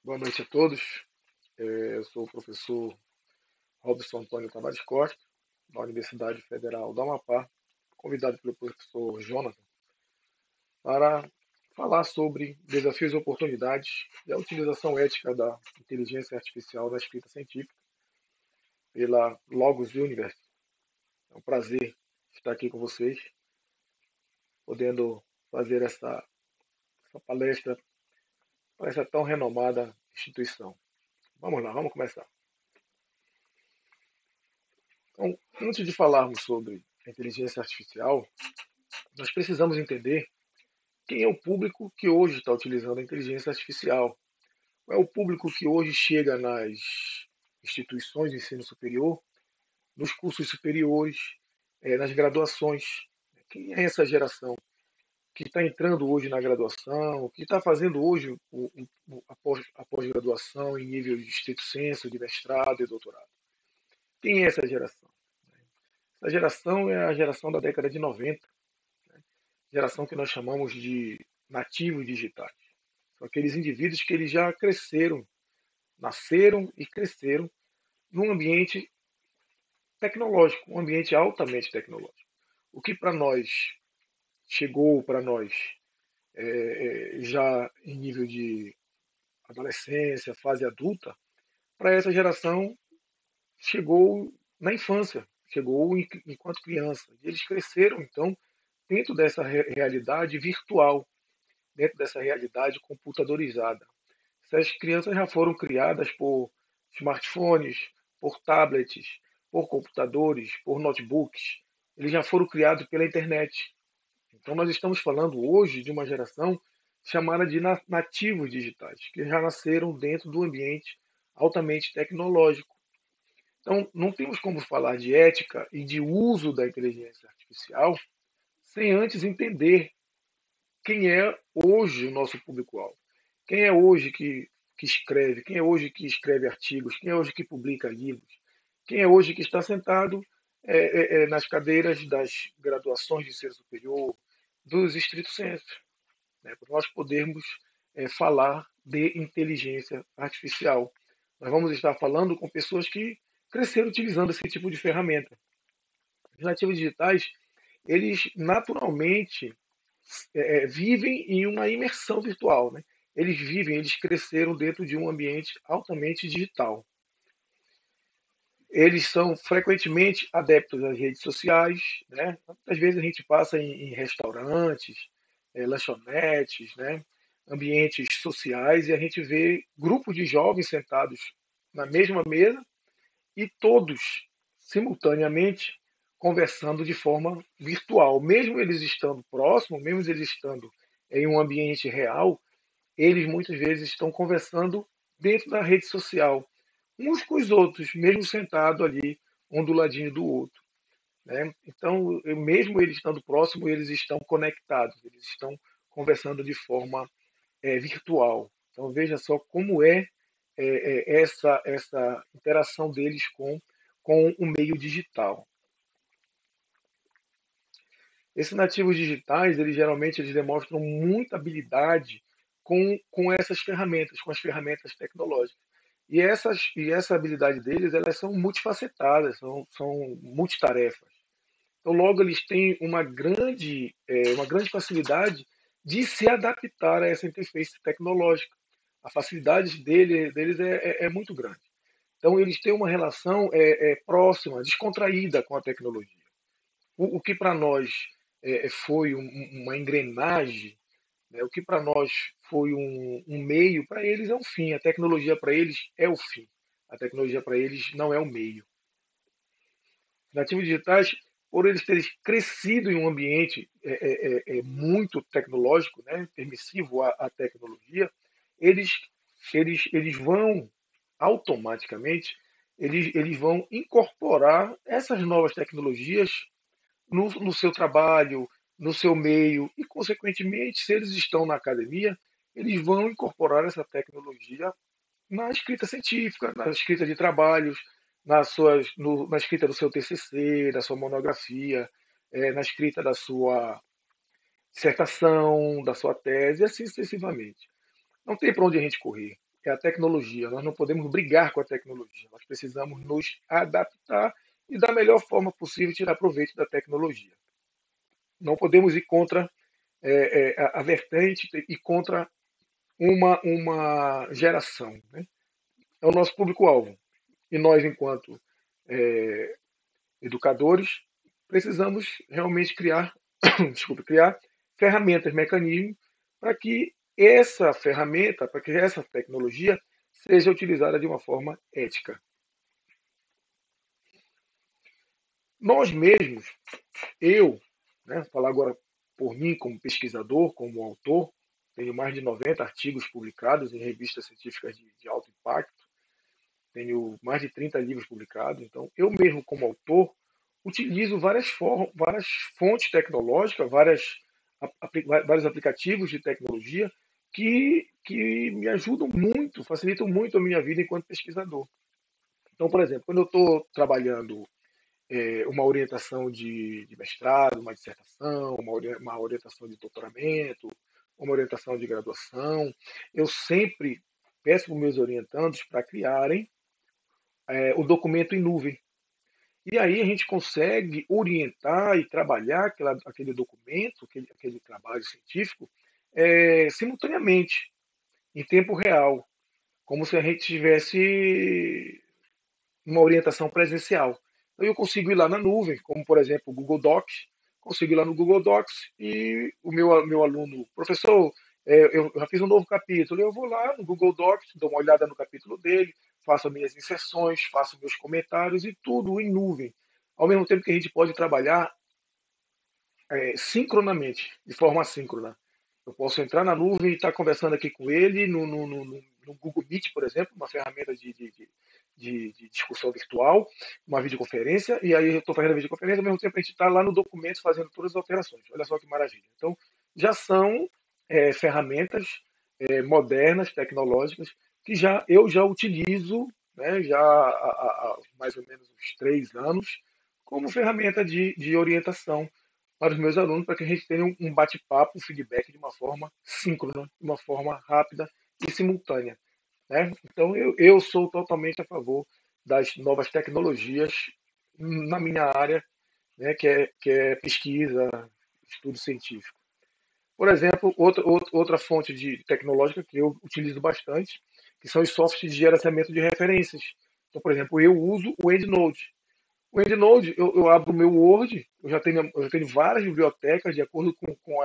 Boa noite a todos. Eu sou o professor Robson Antônio Tavares Costa, da Universidade Federal do Amapá, convidado pelo professor Jonathan para falar sobre desafios e oportunidades e a utilização ética da inteligência artificial na escrita científica pela Logos Universe. É um prazer estar aqui com vocês, podendo fazer essa palestra para essa tão renomada instituição. Vamos lá, vamos começar. Então, antes de falarmos sobre a inteligência artificial, nós precisamos entender quem é o público que hoje está utilizando a inteligência artificial. Qual é o público que hoje chega nas instituições de ensino superior, nos cursos superiores, nas graduações. Quem é essa geração que está entrando hoje na graduação, que está fazendo hoje a pós-graduação em nível de estrito sensu, de mestrado e doutorado? Quem é essa geração? Essa geração é a geração da década de 90, geração que nós chamamos de nativos digitais. São aqueles indivíduos que eles já cresceram, nasceram e cresceram num ambiente tecnológico, um ambiente altamente tecnológico. O que para nós chegou para nós já em nível de adolescência, fase adulta, para essa geração chegou na infância, chegou enquanto criança. E eles cresceram, então, dentro dessa realidade virtual, dentro dessa realidade computadorizada. Essas crianças já foram criadas por smartphones, por tablets, por computadores, por notebooks. Eles já foram criados pela internet. Então, nós estamos falando hoje de uma geração chamada de nativos digitais, que já nasceram dentro do ambiente altamente tecnológico. Então, não temos como falar de ética e de uso da inteligência artificial sem antes entender quem é hoje o nosso público-alvo. Quem é hoje que escreve, quem é hoje que escreve artigos, quem é hoje que publica livros, quem é hoje que está sentado nas cadeiras das graduações de ensino superior, dos estritos sensu, né, para nós podermos falar de inteligência artificial. Nós vamos estar falando com pessoas que cresceram utilizando esse tipo de ferramenta. Os nativos digitais, eles naturalmente vivem em uma imersão virtual, né? Eles cresceram dentro de um ambiente altamente digital. Eles são frequentemente adeptos às redes sociais, né? Às vezes a gente passa em restaurantes, lanchonetes, né? Ambientes sociais e a gente vê grupos de jovens sentados na mesma mesa e todos simultaneamente conversando de forma virtual, mesmo eles estando próximos, mesmo eles estando em um ambiente real, eles muitas vezes estão conversando dentro da rede social, uns com os outros, mesmo sentado ali, um do ladinho do outro. Né? Então, mesmo eles estando próximos, eles estão conectados, eles estão conversando de forma virtual. Então, veja só como essa interação deles com o meio digital. Esses nativos digitais, eles demonstram muita habilidade com essas ferramentas, com as ferramentas tecnológicas. E essa habilidade deles, elas são multifacetadas, são multitarefas. Então, logo, eles têm uma grande facilidade de se adaptar a essa interface tecnológica. A facilidade deles é muito grande. Então, eles têm uma relação próxima, descontraída com a tecnologia. O que para nós foi uma engrenagem, né? O que para nós foi um meio, para eles é um fim. A tecnologia para eles é o fim. A tecnologia para eles não é o meio. Nativos digitais, por eles terem crescido em um ambiente muito tecnológico, né, permissivo à tecnologia, eles, eles vão automaticamente, eles vão incorporar essas novas tecnologias no seu trabalho, no seu meio, e, consequentemente, se eles estão na academia, eles vão incorporar essa tecnologia na escrita científica, na escrita de trabalhos, na escrita do seu TCC, da sua monografia, na escrita da sua dissertação, da sua tese, e assim sucessivamente. Não tem para onde a gente correr. é a tecnologia. Nós não podemos brigar com a tecnologia. Nós precisamos nos adaptar e, da melhor forma possível, tirar proveito da tecnologia. Não podemos ir contra a vertente e contra uma geração. Né? É o nosso público-alvo. E nós, enquanto é, educadores, precisamos realmente criar, desculpa, criar ferramentas, mecanismos para que essa ferramenta, para que essa tecnologia seja utilizada de uma forma ética. Nós mesmos, eu, né, falar agora por mim como pesquisador, como autor, tenho mais de 90 artigos publicados em revistas científicas de alto impacto, tenho mais de 30 livros publicados, então eu mesmo como autor utilizo várias fontes tecnológicas, vários aplicativos de tecnologia que me ajudam muito, facilitam muito a minha vida enquanto pesquisador. Então, por exemplo, quando eu estou trabalhando uma orientação de mestrado, uma dissertação, uma orientação de doutoramento, uma orientação de graduação, eu sempre peço para os meus orientandos para criarem o documento em nuvem. E aí a gente consegue orientar e trabalhar aquele documento, aquele trabalho científico, simultaneamente, em tempo real, como se a gente tivesse uma orientação presencial. Então eu consigo ir lá na nuvem, como por exemplo o Google Docs, consigo ir lá no Google Docs e o meu aluno, professor, eu já fiz um novo capítulo, eu vou lá no Google Docs, dou uma olhada no capítulo dele, faço as minhas inserções, faço meus comentários e tudo em nuvem. Ao mesmo tempo que a gente pode trabalhar sincronamente, de forma assíncrona. Eu posso entrar na nuvem e estar conversando aqui com ele no Google Meet, por exemplo, uma ferramenta de discussão virtual, uma videoconferência, e aí eu estou fazendo a videoconferência, ao mesmo tempo a gente está lá no documento fazendo todas as alterações. Olha só que maravilha. Então, já são ferramentas modernas, tecnológicas, que eu já utilizo, né, já há mais ou menos uns 3 anos, como ferramenta de orientação para os meus alunos, para que a gente tenha um bate-papo, um feedback de uma forma síncrona, de uma forma rápida e simultânea. Né? Então, eu sou totalmente a favor das novas tecnologias na minha área, né, que é pesquisa, estudo científico. Por exemplo, outra fonte tecnológica que eu utilizo bastante, que são os softwares de gerenciamento de referências. Então, por exemplo, eu uso o EndNote. O EndNote, eu abro o meu Word, eu já tenho várias bibliotecas de acordo com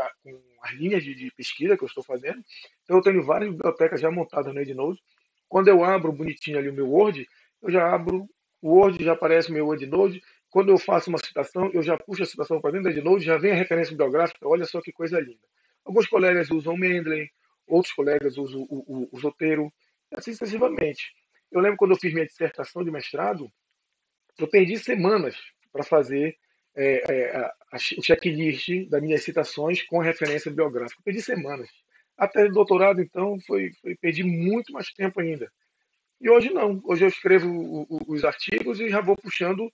as linhas de pesquisa que eu estou fazendo. Então, eu tenho várias bibliotecas já montadas no EndNote. Quando eu abro bonitinho ali o meu Word, eu já abro o Word, já aparece o meu EndNote. Quando eu faço uma citação, eu já puxo a citação para dentro do EndNote, já vem a referência bibliográfica. Olha só que coisa linda. Alguns colegas usam o Mendeley, outros colegas usam o Zotero, e assim sucessivamente. Eu lembro quando eu fiz minha dissertação de mestrado, eu perdi semanas para fazer o checklist das minhas citações com referência biográfica. Perdi semanas. Até o doutorado, então, perdi muito mais tempo ainda. E hoje não. Hoje eu escrevo os artigos e já vou puxando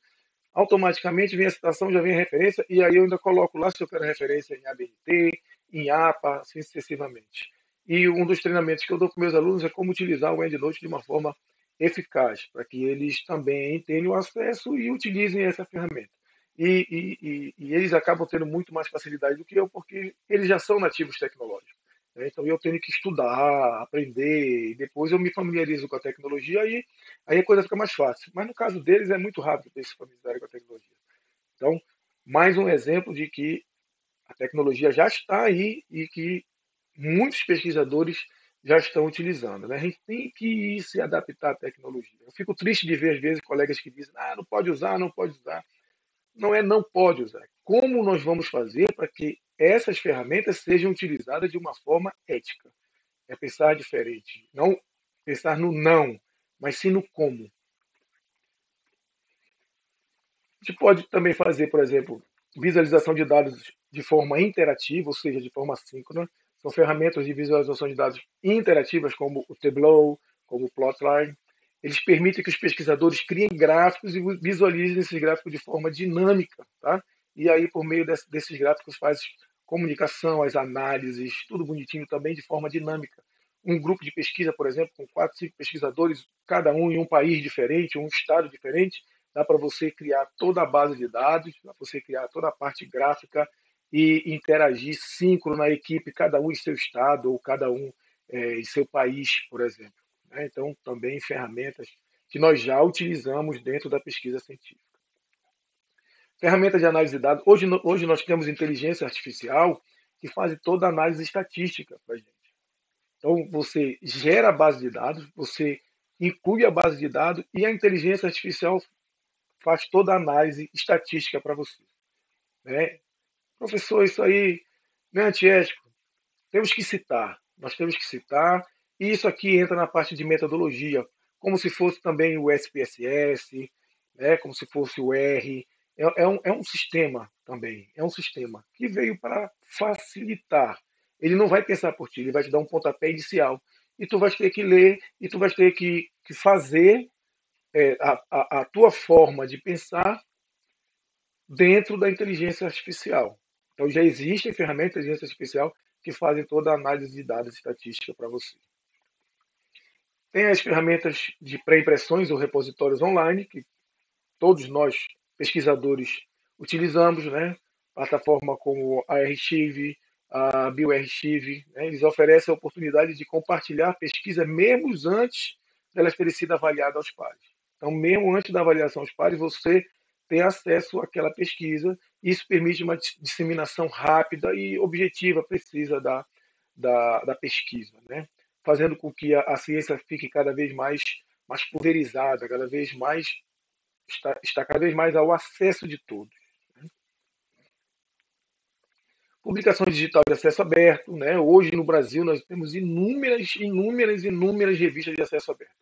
automaticamente, vem a citação, já vem a referência, e aí eu ainda coloco lá se eu quero referência em ABNT, em APA, assim sucessivamente. E um dos treinamentos que eu dou para meus alunos é como utilizar o EndNote de uma forma eficaz, para que eles também tenham acesso e utilizem essa ferramenta. E eles acabam tendo muito mais facilidade do que eu, porque eles já são nativos tecnológicos. Né? Então eu tenho que estudar, aprender, e depois eu me familiarizo com a tecnologia e aí a coisa fica mais fácil. Mas no caso deles é muito rápido eles se familiarizarem com a tecnologia. Então, mais um exemplo de que a tecnologia já está aí e que muitos pesquisadores já estão utilizando. Né? A gente tem que se adaptar à tecnologia. Eu fico triste de ver, às vezes, colegas que dizem não pode usar, não pode usar. Não é não pode usar. Como nós vamos fazer para que essas ferramentas sejam utilizadas de uma forma ética? É pensar diferente. Não pensar no não, mas sim no como. A gente pode também fazer, por exemplo, visualização de dados de forma interativa, ou seja, de forma síncrona. São ferramentas de visualização de dados interativas, como o Tableau, como o Plotline. Eles permitem que os pesquisadores criem gráficos e visualizem esses gráficos de forma dinâmica. Tá? E aí, por meio desses gráficos, faz comunicação, as análises, tudo bonitinho também de forma dinâmica. um grupo de pesquisa, por exemplo, com 4, 5 pesquisadores, cada um em um país diferente, um estado diferente, dá para você criar toda a base de dados, dá para você criar toda a parte gráfica e interagir síncrono na equipe, cada um em seu estado ou cada um em seu país, por exemplo. Né? Então, também ferramentas que nós já utilizamos dentro da pesquisa científica. Ferramentas de análise de dados. Hoje nós temos inteligência artificial que faz toda a análise estatística para a gente. Então, você gera a base de dados, você inclui a base de dados e a inteligência artificial faz toda a análise estatística para você. Né? Professor, isso aí não é antiético. Temos que citar, nós temos que citar, e isso aqui entra na parte de metodologia, como se fosse também o SPSS, né, como se fosse o R. É um sistema também, é um sistema que veio para facilitar. Ele não vai pensar por ti, ele vai te dar um pontapé inicial. E tu vais ter que ler, e tu vais ter que fazer a tua forma de pensar dentro da inteligência artificial. Então já existem ferramentas de inteligência artificial que fazem toda a análise de dados estatística para você. Tem as ferramentas de pré-impressões ou repositórios online, que todos nós, pesquisadores, utilizamos, né? Plataforma como a Archive, a BioArchive, né? Eles oferecem a oportunidade de compartilhar pesquisa mesmo antes delas terem sido avaliadas aos pares. Então, mesmo antes da avaliação aos pares, você tem acesso àquela pesquisa. Isso permite uma disseminação rápida e objetiva, precisa da pesquisa, né? Fazendo com que a ciência fique cada vez mais pulverizada, cada vez mais está cada vez mais ao acesso de todos. Publicação digital de acesso aberto, né? Hoje no Brasil nós temos inúmeras revistas de acesso aberto,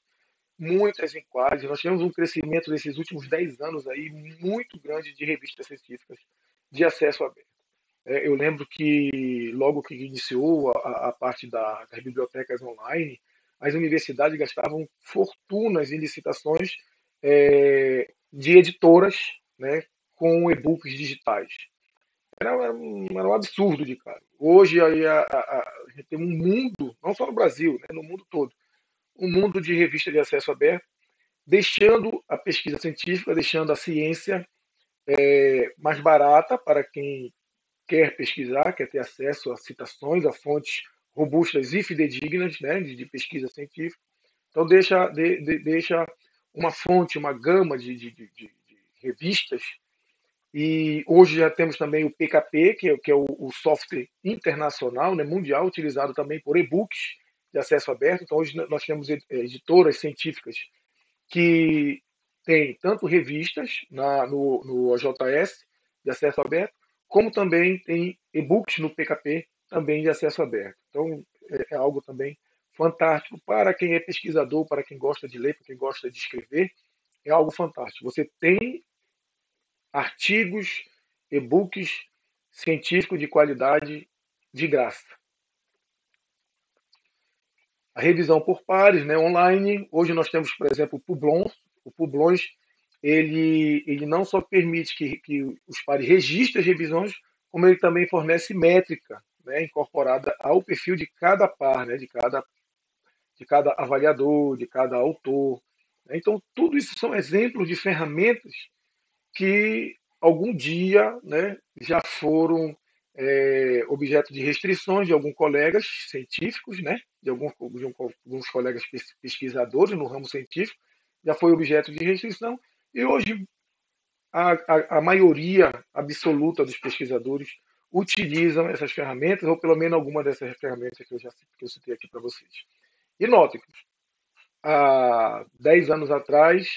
muitas em quadros. Nós tivemos um crescimento nesses últimos 10 anos aí muito grande de revistas científicas de acesso aberto. Eu lembro que logo que iniciou a parte das bibliotecas online, as universidades gastavam fortunas em licitações de editoras, né, com e-books digitais. Era um absurdo de caro. Hoje aí a gente tem um mundo, não só no Brasil, né, no mundo todo, um mundo de revista de acesso aberto, deixando a pesquisa científica, deixando a ciência mais barata para quem quer pesquisar, quer ter acesso a citações, a fontes robustas e fidedignas, né, de pesquisa científica. Então deixa uma fonte, uma gama de revistas. E hoje já temos também o PKP, que é o software internacional, né, mundial, utilizado também por e-books de acesso aberto. Então hoje nós temos editoras científicas que têm tanto revistas no OJS de acesso aberto, como também tem e-books no PKP também de acesso aberto. Então é algo também fantástico para quem é pesquisador, para quem gosta de ler, para quem gosta de escrever, é algo fantástico. Você tem artigos, e-books científicos de qualidade de graça. A revisão por pares, né, online. Hoje nós temos, por exemplo, o Publons. O Publons ele não só permite que os pares registrem as revisões, como ele também fornece métrica, né, incorporada ao perfil de cada par, né, de cada avaliador, de cada autor. Então, tudo isso são exemplos de ferramentas que algum dia, né, já foram objeto de restrições de alguns colegas científicos, né, de alguns colegas pesquisadores no ramo científico, já foi objeto de restrição, e hoje a maioria absoluta dos pesquisadores utilizam essas ferramentas, ou pelo menos alguma dessas ferramentas que eu citei aqui para vocês. E notem, há 10 anos atrás,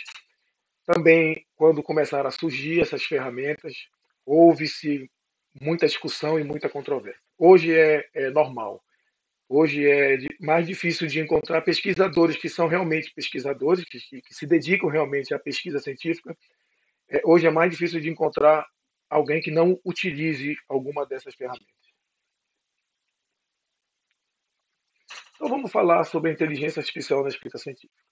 também, quando começaram a surgir essas ferramentas, houve-se muita discussão e muita controvérsia. Hoje é normal. Hoje é mais difícil de encontrar pesquisadores que são realmente pesquisadores, que se dedicam realmente à pesquisa científica. Hoje é mais difícil de encontrar alguém que não utilize alguma dessas ferramentas. Então vamos falar sobre a inteligência artificial na escrita científica.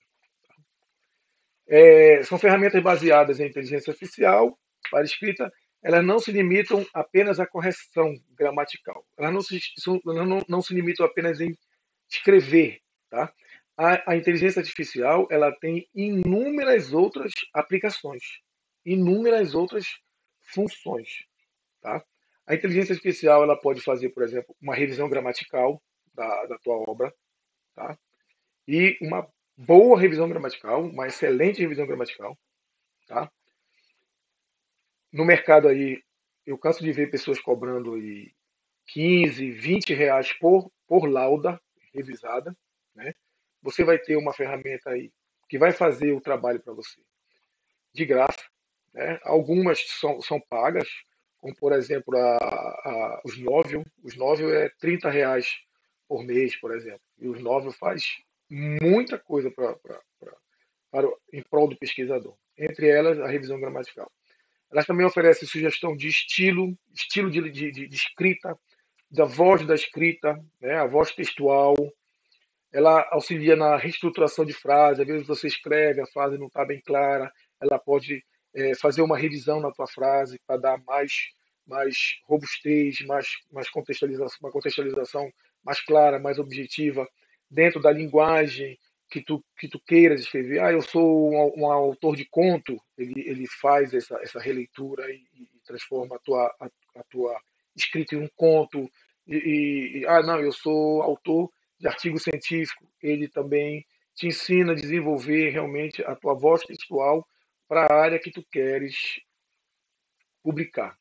São ferramentas baseadas em inteligência artificial para escrita. Elas não se limitam apenas à correção gramatical. Elas não se limitam apenas em escrever tá? A inteligência artificial ela tem inúmeras outras aplicações, inúmeras outras funções, tá? A inteligência artificial ela pode fazer, por exemplo, uma revisão gramatical da tua obra, tá? E uma boa revisão gramatical, uma excelente revisão gramatical, tá? No mercado aí, eu canso de ver pessoas cobrando aí 15, R$ 20 por lauda revisada, né? Você vai ter uma ferramenta aí que vai fazer o trabalho para você de graça, né? Algumas são pagas, como por exemplo os Novel. Os Novel é R$ 30 por mês, por exemplo. E os Novel faz muita coisa em prol do pesquisador. Entre elas, a revisão gramatical. Elas também oferecem sugestão de estilo de escrita, da voz da escrita, né? A voz textual. Ela auxilia na reestruturação de frase. Às vezes você escreve, a frase não está bem clara, ela pode fazer uma revisão na tua frase para dar mais robustez, mais contextualização, uma contextualização mais clara, mais objetiva, dentro da linguagem que tu queiras escrever. Ah, eu sou um autor de conto, ele faz essa releitura e transforma a tua escrita em um conto. Não, eu sou autor de artigo científico, ele também te ensina a desenvolver realmente a tua voz textual para a área que tu queres publicar.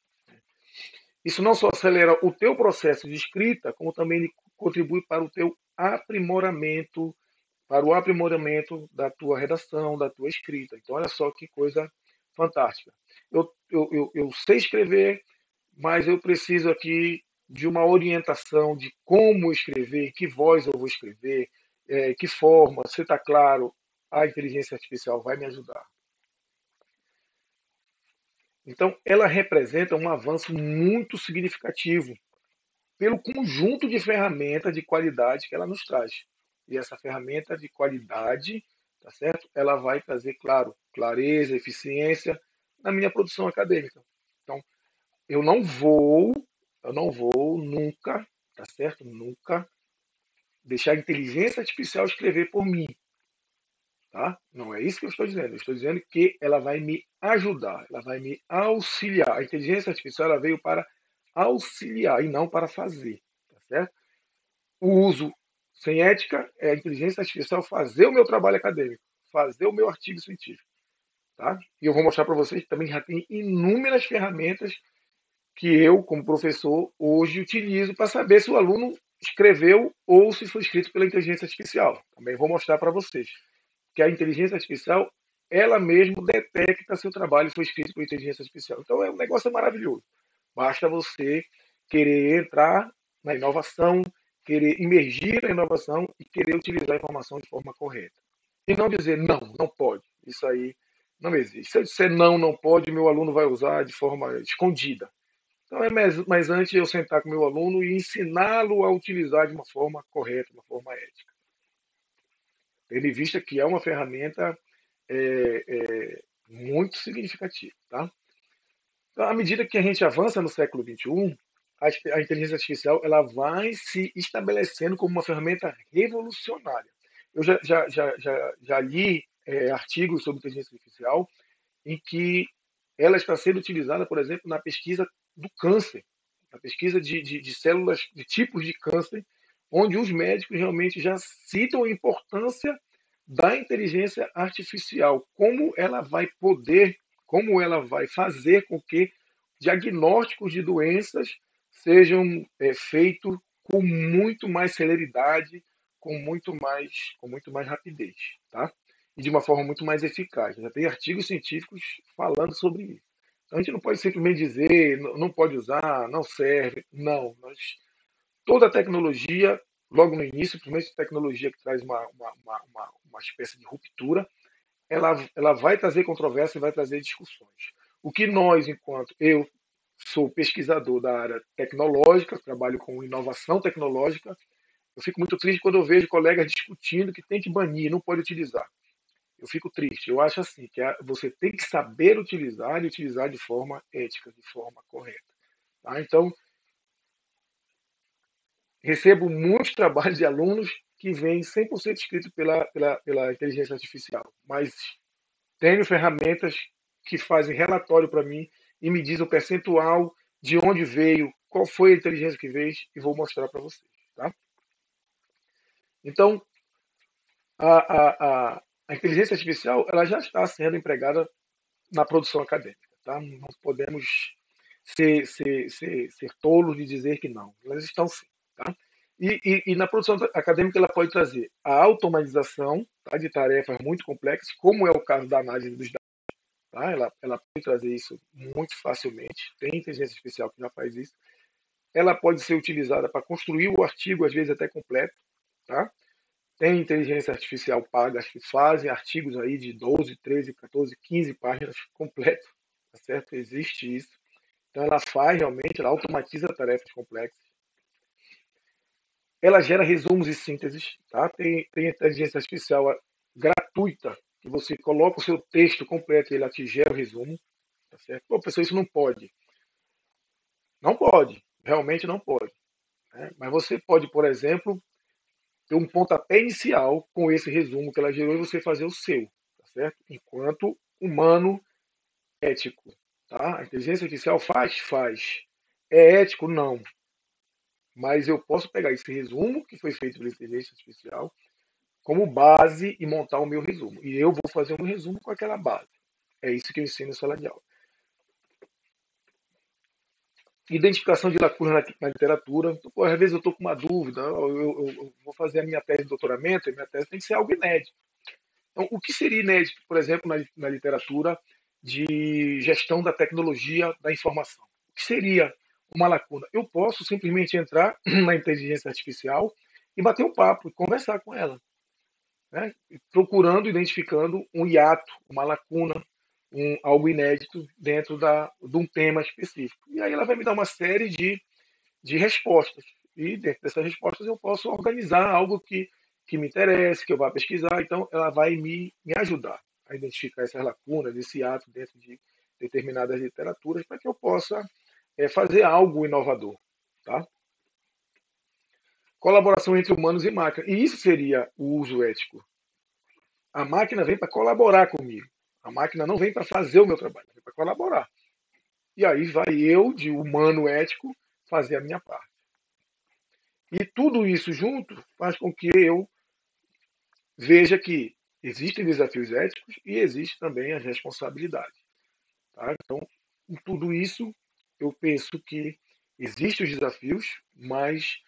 Isso não só acelera o teu processo de escrita, como também ele contribui para o teu aprimoramento, para o aprimoramento da tua redação, da tua escrita. Então, olha só que coisa fantástica. Eu sei escrever, mas eu preciso aqui de uma orientação de como escrever, que voz eu vou escrever, que forma, se está claro, a inteligência artificial vai me ajudar. Então, ela representa um avanço muito significativo pelo conjunto de ferramentas de qualidade que ela nos traz. E essa ferramenta de qualidade, tá certo? Ela vai trazer, claro, clareza, eficiência na minha produção acadêmica. Então, eu não vou, eu não vou nunca, tá certo? Nunca deixar a inteligência artificial escrever por mim, tá? Não é isso que eu estou dizendo. Eu estou dizendo que ela vai me ajudar, ela vai me auxiliar. A inteligência artificial ela veio para auxiliar e não para fazer, tá certo? O uso sem ética é a inteligência artificial fazer o meu trabalho acadêmico, fazer o meu artigo científico, tá? E eu vou mostrar para vocês que também já tem inúmeras ferramentas que eu, como professor, hoje utilizo para saber se o aluno escreveu ou se foi escrito pela inteligência artificial. Também vou mostrar para vocês que a inteligência artificial, ela mesmo detecta se o trabalho foi escrito por inteligência artificial. Então, é um negócio maravilhoso. Basta você querer entrar na inovação, querer imergir na inovação e querer utilizar a informação de forma correta. E não dizer não, não pode. Isso aí não existe. Se eu disser não, não pode, meu aluno vai usar de forma escondida. Então é mais antes eu sentar com o meu aluno e ensiná-lo a utilizar de uma forma correta, de uma forma ética. Tendo em vista que é uma ferramenta muito significativa. Tá? Então, à medida que a gente avança no século XXI, a inteligência artificial ela vai se estabelecendo como uma ferramenta revolucionária. Eu já li artigos sobre inteligência artificial em que ela está sendo utilizada, por exemplo, na pesquisa do câncer, na pesquisa de células, de tipos de câncer, onde os médicos realmente já citam a importância da inteligência artificial, como ela vai fazer com que diagnósticos de doenças sejam feitos com muito mais celeridade, com muito mais rapidez, tá? E de uma forma muito mais eficaz. Já tem artigos científicos falando sobre isso. Então, a gente não pode simplesmente dizer, não pode usar, não serve. Não, toda a tecnologia, logo no início, principalmente tecnologia que traz uma espécie de ruptura, ela vai trazer controvérsia e vai trazer discussões. O que nós, enquanto eu sou pesquisador da área tecnológica, trabalho com inovação tecnológica, eu fico muito triste quando eu vejo colegas discutindo que tem que banir, não pode utilizar. Eu fico triste. Eu acho assim que você tem que saber utilizar e utilizar de forma ética, de forma correta. Tá? Então, recebo muitos trabalhos de alunos que vem 100% escrito pela inteligência artificial, mas tenho ferramentas que fazem relatório para mim e me diz o percentual de onde veio, qual foi a inteligência que veio e vou mostrar para vocês. Tá? Então, a inteligência artificial ela já está sendo empregada na produção acadêmica. Tá? Não podemos ser tolos de dizer que não. Elas estão sim. Tá? E na produção acadêmica ela pode trazer a automatização, tá, de tarefas muito complexas, como é o caso da análise dos dados. Tá? Ela pode trazer isso muito facilmente. Tem inteligência artificial que já faz isso. Ela pode ser utilizada para construir o artigo, às vezes até completo. Tá? Tem inteligência artificial pagas que fazem artigos aí de 12, 13, 14, 15 páginas completo, tá certo? Existe isso. Então ela faz realmente, ela automatiza tarefas complexas. Ela gera resumos e sínteses, tá? Tem inteligência artificial gratuita, que você coloca o seu texto completo e ela te gera o resumo, tá certo? Pô, pessoal, isso não pode. Não pode, realmente não pode. Né? Mas você pode, por exemplo, ter um pontapé inicial com esse resumo que ela gerou e você fazer o seu, tá certo? Enquanto humano ético, tá? A inteligência artificial faz. É ético? Não. Mas eu posso pegar esse resumo que foi feito pela inteligência artificial como base e montar o meu resumo. E eu vou fazer um resumo com aquela base. É isso que eu ensino em sala de aula. Identificação de lacunas na literatura. Então, pô, às vezes eu estou com uma dúvida, eu vou fazer a minha tese de doutoramento, e minha tese tem que ser algo inédito. Então, o que seria inédito, por exemplo, na literatura de gestão da tecnologia da informação? O que seria uma lacuna? Eu posso simplesmente entrar na inteligência artificial e bater um papo e conversar com ela, né? Procurando, identificando um hiato, uma lacuna, algo inédito dentro de um tema específico. E aí ela vai me dar uma série de respostas. E dentro dessas respostas eu posso organizar algo que me interesse, que eu vá pesquisar. Então, ela vai me ajudar a identificar essas lacunas, esse ato dentro de determinadas literaturas, para que eu possa fazer algo inovador. Tá? Colaboração entre humanos e máquinas. E isso seria o uso ético. A máquina vem para colaborar comigo. A máquina não vem para fazer o meu trabalho, vem para colaborar. E aí vai eu, de humano ético, fazer a minha parte. E tudo isso junto faz com que eu veja que existem desafios éticos e existe também as responsabilidades. Tá? Então, com tudo isso, eu penso que existem os desafios, mas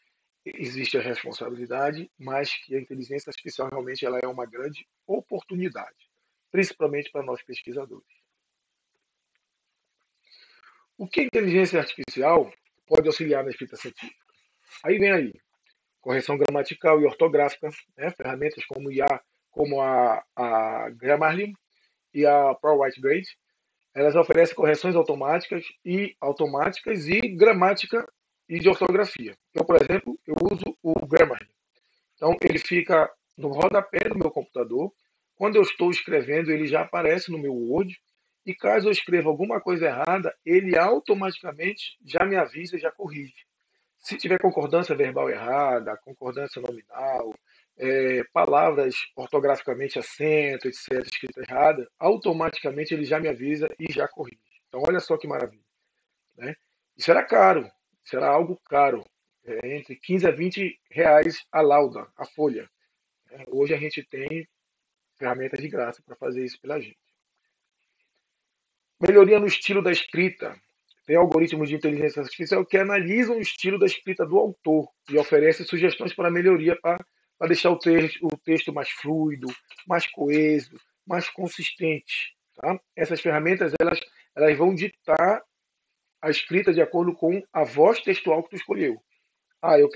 existe a responsabilidade, mas que a inteligência artificial realmente ela é uma grande oportunidade, principalmente para nós pesquisadores. O que a inteligência artificial pode auxiliar na escrita científica? Aí vem aí, correção gramatical e ortográfica, né? Ferramentas como IA, como a Grammarly e a ProWriteGrade, elas oferecem correções automáticas e gramática e de ortografia. Eu, por exemplo, eu uso o Grammarly. Então, ele fica no rodapé do meu computador. Quando eu estou escrevendo, ele já aparece no meu Word. E caso eu escreva alguma coisa errada, ele automaticamente já me avisa e já corrige. Se tiver concordância verbal errada, concordância nominal, palavras ortograficamente acento, etc., escrita errada, automaticamente ele já me avisa e já corrige. Então, olha só que maravilha. Né? E será caro, será algo caro, entre 15 a 20 reais a lauda, a folha. Hoje a gente tem ferramentas de graça para fazer isso pela gente. Melhoria no estilo da escrita. Tem algoritmos de inteligência artificial que analisam o estilo da escrita do autor e oferecem sugestões para melhoria para deixar o texto mais fluido, mais coeso, mais consistente. Tá? Essas ferramentas elas vão ditar a escrita de acordo com a voz textual que tu escolheu. Eu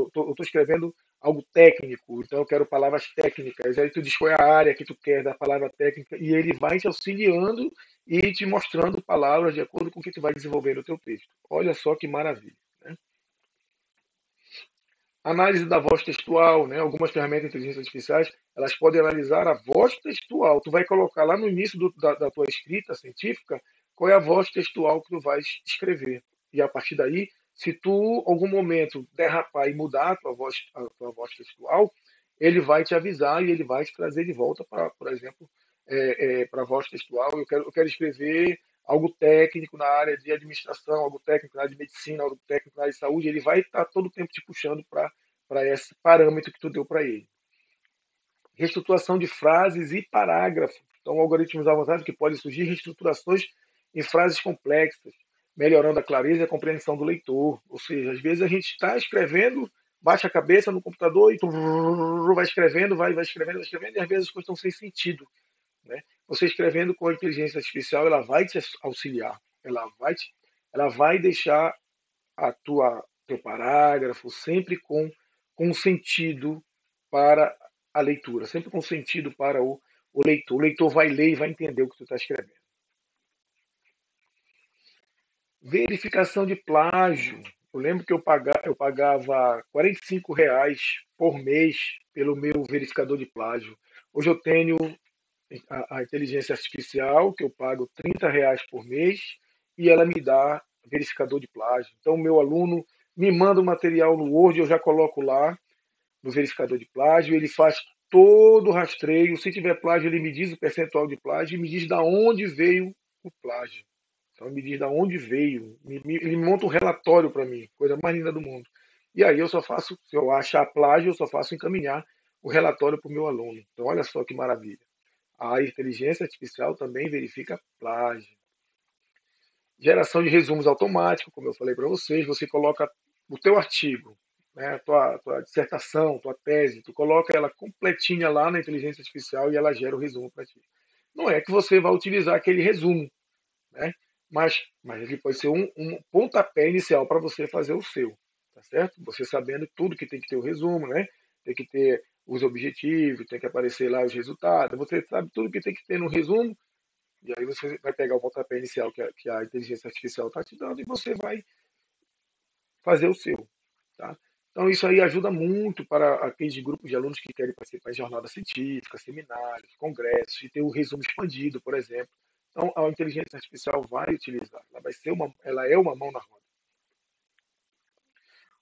estou escrevendo algo técnico, então eu quero palavras técnicas. Aí tu diz qual é a área que tu quer da palavra técnica e ele vai te auxiliando e te mostrando palavras de acordo com o que tu vai desenvolver no teu texto. Olha só que maravilha. Né? Análise da voz textual, né? Algumas ferramentas de inteligência artificiais, elas podem analisar a voz textual. Tu vai colocar lá no início da tua escrita científica qual é a voz textual que tu vais escrever. E a partir daí, Se tu, algum momento, derrapar e mudar a tua voz textual, ele vai te avisar e ele vai te trazer de volta para, por exemplo, para a voz textual. Eu quero escrever algo técnico na área de administração, algo técnico na área de medicina, algo técnico na área de saúde. Ele vai estar todo o tempo te puxando para esse parâmetro que tu deu para ele. Reestruturação de frases e parágrafos. Então, algoritmos avançados que podem surgir reestruturações em frases complexas, melhorando a clareza e a compreensão do leitor. Ou seja, às vezes a gente está escrevendo, baixa a cabeça no computador e vai escrevendo, vai escrevendo, vai escrevendo, e às vezes as coisas estão sem sentido. Né? Você escrevendo com a inteligência artificial, ela vai te auxiliar, ela vai deixar teu parágrafo sempre com sentido para a leitura, sempre com sentido para o leitor. O leitor vai ler e vai entender o que tu está escrevendo. Verificação de plágio. Eu lembro que eu pagava R$ 45 por mês pelo meu verificador de plágio. Hoje eu tenho a inteligência artificial, que eu pago R$ 30 por mês, e ela me dá verificador de plágio. Então, o meu aluno me manda o material no Word, eu já coloco lá no verificador de plágio, ele faz todo o rastreio. Se tiver plágio, ele me diz o percentual de plágio e me diz de onde veio o plágio. Então, ele me diz de onde veio. Ele monta um relatório para mim, coisa mais linda do mundo. E aí eu só faço, se eu achar plágio, eu só faço encaminhar o relatório para o meu aluno. Então, olha só que maravilha. A inteligência artificial também verifica plágio. Geração de resumos automáticos, como eu falei para vocês, você coloca o teu artigo, né, tua dissertação, tua tese, tu coloca ela completinha lá na inteligência artificial e ela gera o resumo para ti. Não é que você vai utilizar aquele resumo, né? Mas ele pode ser um pontapé inicial para você fazer o seu, tá certo? Você sabendo tudo que tem que ter o resumo, né? Tem que ter os objetivos, tem que aparecer lá os resultados, você sabe tudo que tem que ter no resumo, e aí você vai pegar o pontapé inicial que a inteligência artificial está te dando e você vai fazer o seu, tá? Então isso aí ajuda muito para aqueles grupos de alunos que querem participar em jornadas científicas, seminários, congressos, e ter o resumo expandido, por exemplo. Então a inteligência artificial vai utilizar, ela é uma mão na roda.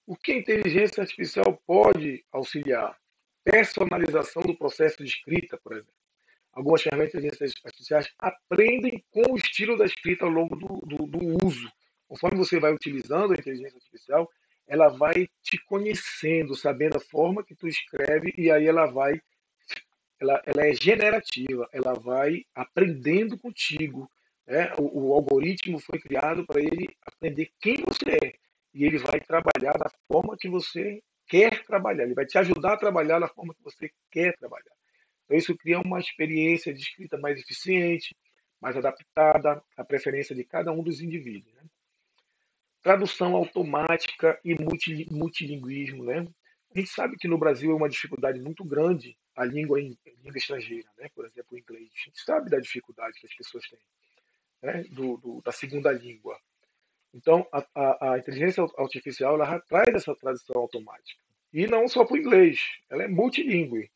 O que a inteligência artificial pode auxiliar? Personalização do processo de escrita, por exemplo. Algumas ferramentas de inteligência artificiais aprendem com o estilo da escrita ao longo do uso. Conforme você vai utilizando a inteligência artificial, ela vai te conhecendo, sabendo a forma que tu escreve, e aí ela é generativa, ela vai aprendendo contigo. Né? O algoritmo foi criado para ele aprender quem você é, e ele vai trabalhar da forma que você quer trabalhar, ele vai te ajudar a trabalhar da forma que você quer trabalhar. Então, isso cria uma experiência de escrita mais eficiente, mais adaptada à preferência de cada um dos indivíduos. Né? Tradução automática e multilinguismo. Né? A gente sabe que no Brasil é uma dificuldade muito grande a língua em língua estrangeira, né? Por exemplo, o inglês. A gente sabe da dificuldade que as pessoas têm, né? Da segunda língua. Então, a inteligência artificial ela traz essa tradução automática. E não só para o inglês, ela é multilingüe.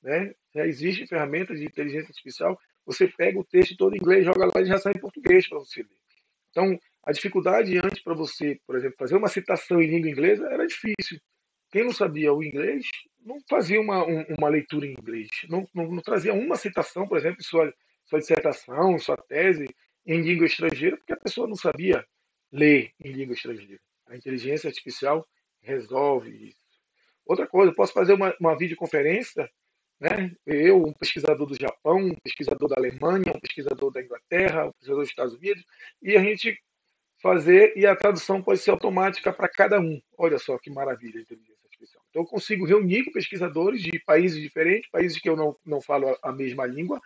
Né? Já existe ferramentas de inteligência artificial, você pega o texto todo em inglês, joga lá e já sai em português para você ler. Então, a dificuldade antes para você, por exemplo, fazer uma citação em língua inglesa era difícil. Quem não sabia o inglês não fazia uma leitura em inglês, não trazia uma citação, por exemplo, sua dissertação, sua tese em língua estrangeira, porque a pessoa não sabia ler em língua estrangeira. A inteligência artificial resolve isso. Outra coisa, eu posso fazer uma videoconferência, né? Eu, um pesquisador do Japão, um pesquisador da Alemanha, um pesquisador da Inglaterra, um pesquisador dos Estados Unidos, e a gente fazer, e a tradução pode ser automática para cada um. Olha só que maravilha a inteligência artificial. Então eu consigo reunir pesquisadores de países diferentes, países que eu não falo a mesma língua,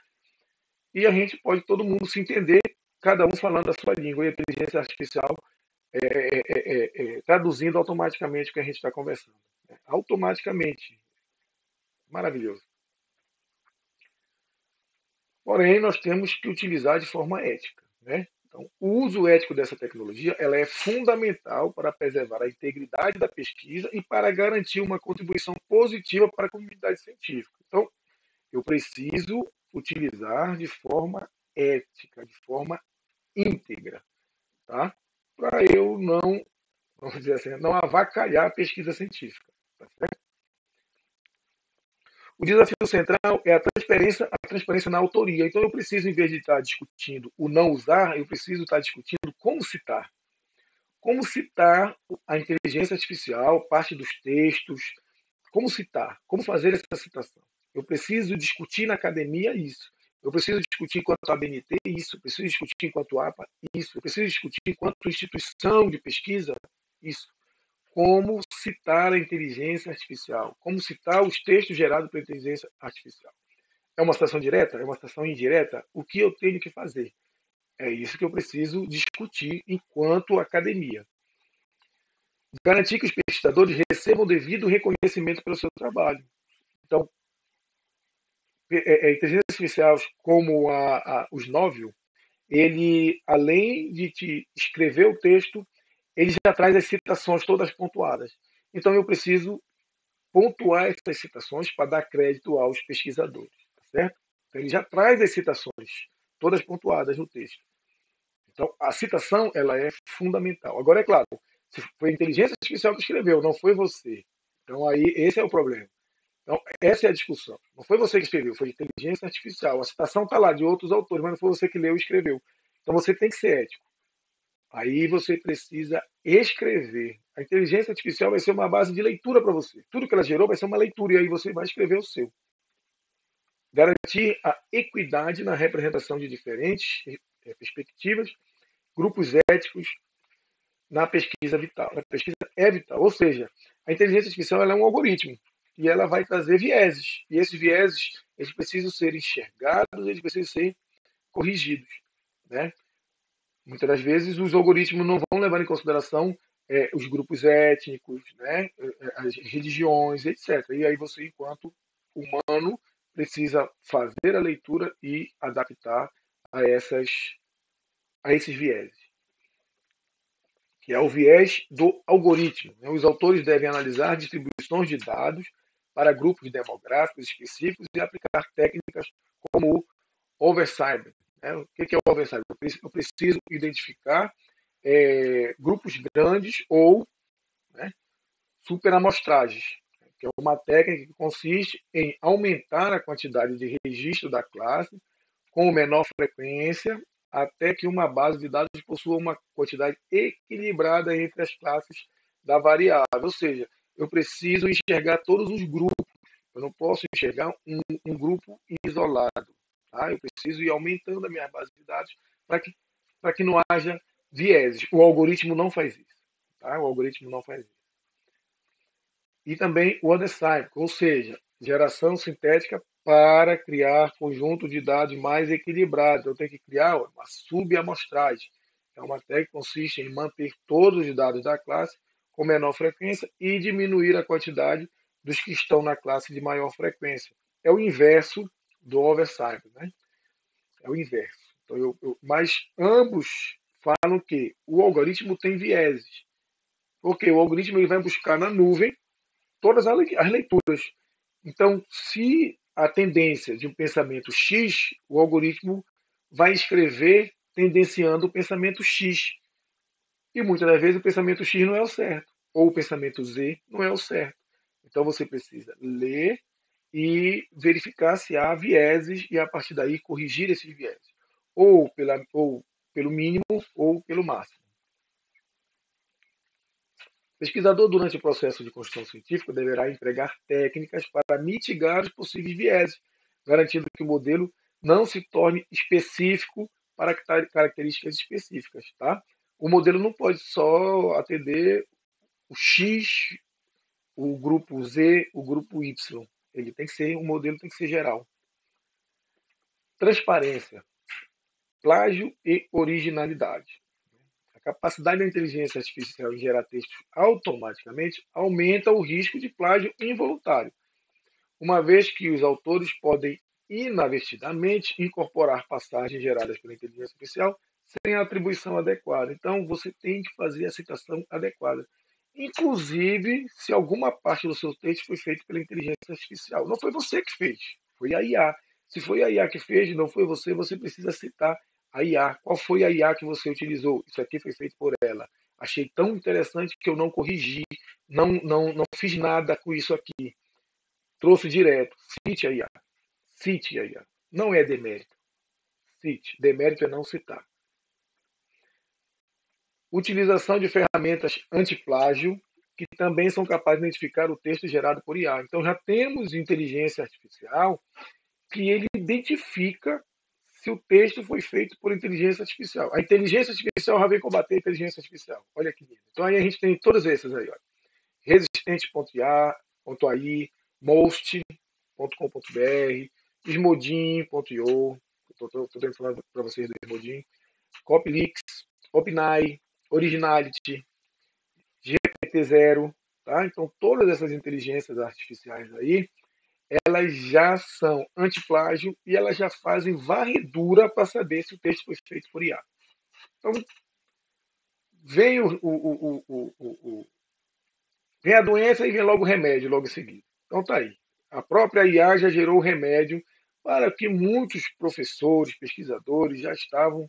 e a gente pode todo mundo se entender, cada um falando a sua língua, e a inteligência artificial traduzindo automaticamente o que a gente está conversando. Né? Automaticamente. Maravilhoso. Porém, nós temos que utilizar de forma ética. Né? Então, o uso ético dessa tecnologia ela é fundamental para preservar a integridade da pesquisa e para garantir uma contribuição positiva para a comunidade científica. Então, eu preciso utilizar de forma ética, de forma íntegra, tá? Para eu não vamos dizer assim, não avacalhar a pesquisa científica. Tá certo? O desafio central é a transparência na autoria. Então, eu preciso, em vez de estar discutindo o não usar, eu preciso estar discutindo como citar. Como citar a inteligência artificial, parte dos textos, como citar, como fazer essa citação. Eu preciso discutir na academia isso. Eu preciso discutir enquanto ABNT isso. Eu preciso discutir enquanto APA isso. Eu preciso discutir enquanto instituição de pesquisa isso. Como citar a inteligência artificial, como citar os textos gerados pela inteligência artificial. É uma citação direta? É uma citação indireta? O que eu tenho que fazer? É isso que eu preciso discutir enquanto academia. Garantir que os pesquisadores recebam o devido reconhecimento pelo seu trabalho. Então, inteligências artificiais como os novel, ele, além de te escrever o texto, ele já traz as citações todas pontuadas. Então, eu preciso pontuar essas citações para dar crédito aos pesquisadores, tá certo? Então, ele já traz as citações todas pontuadas no texto. Então, a citação ela é fundamental. Agora, é claro, se foi a inteligência artificial que escreveu, não foi você. Então, aí, esse é o problema. Então, essa é a discussão. Não foi você que escreveu, foi a inteligência artificial. A citação está lá de outros autores, mas não foi você que leu e escreveu. Então, você tem que ser ético. Aí você precisa escrever. A inteligência artificial vai ser uma base de leitura para você. Tudo que ela gerou vai ser uma leitura, e aí você vai escrever o seu. Garantir a equidade na representação de diferentes perspectivas, grupos éticos na pesquisa vital. A pesquisa é vital. Ou seja, a inteligência artificial ela é um algoritmo e ela vai trazer vieses. E esses vieses eles precisam ser enxergados, eles precisam ser corrigidos. Né? Muitas das vezes os algoritmos não vão levar em consideração os grupos étnicos, né? As religiões, etc. E aí você, enquanto humano, precisa fazer a leitura e adaptar a esses vieses, que é o viés do algoritmo. Os autores devem analisar distribuições de dados para grupos demográficos específicos e aplicar técnicas como o oversight. O que é o oversight? Eu preciso identificar grupos grandes ou, né, superamostragens, que é uma técnica que consiste em aumentar a quantidade de registro da classe com menor frequência até que uma base de dados possua uma quantidade equilibrada entre as classes da variável. Ou seja, eu preciso enxergar todos os grupos. Eu não posso enxergar um grupo isolado. Tá? Eu preciso ir aumentando a minha base de dados para que não haja vieses. O algoritmo não faz isso. Tá? O algoritmo não faz isso. E também o undercycle, ou seja, geração sintética para criar conjunto de dados mais equilibrados. Eu tenho que criar uma subamostragem. É uma técnica que consiste em manter todos os dados da classe com menor frequência e diminuir a quantidade dos que estão na classe de maior frequência. É o inverso do overcycle, né? É o inverso. Então, mas ambos falam que o algoritmo tem vieses. Porque o algoritmo ele vai buscar na nuvem todas as leituras. Então, se a tendência de um pensamento X, o algoritmo vai escrever tendenciando o pensamento X. E muitas das vezes o pensamento X não é o certo, ou o pensamento Z não é o certo. Então você precisa ler e verificar se há vieses e a partir daí corrigir esses vieses, ou pelo mínimo ou pelo máximo. O pesquisador, durante o processo de construção científica, deverá empregar técnicas para mitigar os possíveis vieses, garantindo que o modelo não se torne específico para características específicas. Tá? O modelo não pode só atender o X, o grupo Z, o grupo Y. Ele tem que ser, o modelo tem que ser geral. Transparência, plágio e originalidade. A capacidade da inteligência artificial em gerar textos automaticamente aumenta o risco de plágio involuntário, uma vez que os autores podem inadvertidamente incorporar passagens geradas pela inteligência artificial sem a atribuição adequada. Então, você tem que fazer a citação adequada. Inclusive, se alguma parte do seu texto foi feito pela inteligência artificial. Não foi você que fez, foi a IA. Se foi a IA que fez, não foi você, você precisa citar a IA. Qual foi a IA que você utilizou? Isso aqui foi feito por ela. Achei tão interessante que eu não corrigi, não fiz nada com isso aqui. Trouxe direto. Cite a IA. Cite a IA. Não é demérito. Cite. Demérito é não citar. Utilização de ferramentas anti-plágio que também são capazes de identificar o texto gerado por IA. Então já temos inteligência artificial que ele identifica se o texto foi feito por inteligência artificial. A inteligência artificial já vem combater a inteligência artificial. Olha que lindo. Então aí a gente tem todas essas aí. Olha. Resistente.ai, most.com.br, smodin.io, estou tentando falar para vocês do Smodin, Copylix, OpenAI, Originality, GPT-0, tá? Então todas essas inteligências artificiais aí, elas já são antiplágio e elas já fazem varredura para saber se o texto foi feito por IA. Então, vem, vem a doença e vem logo o remédio, logo em seguida. Então tá aí. A própria IA já gerou o remédio para que muitos professores, pesquisadores já estavam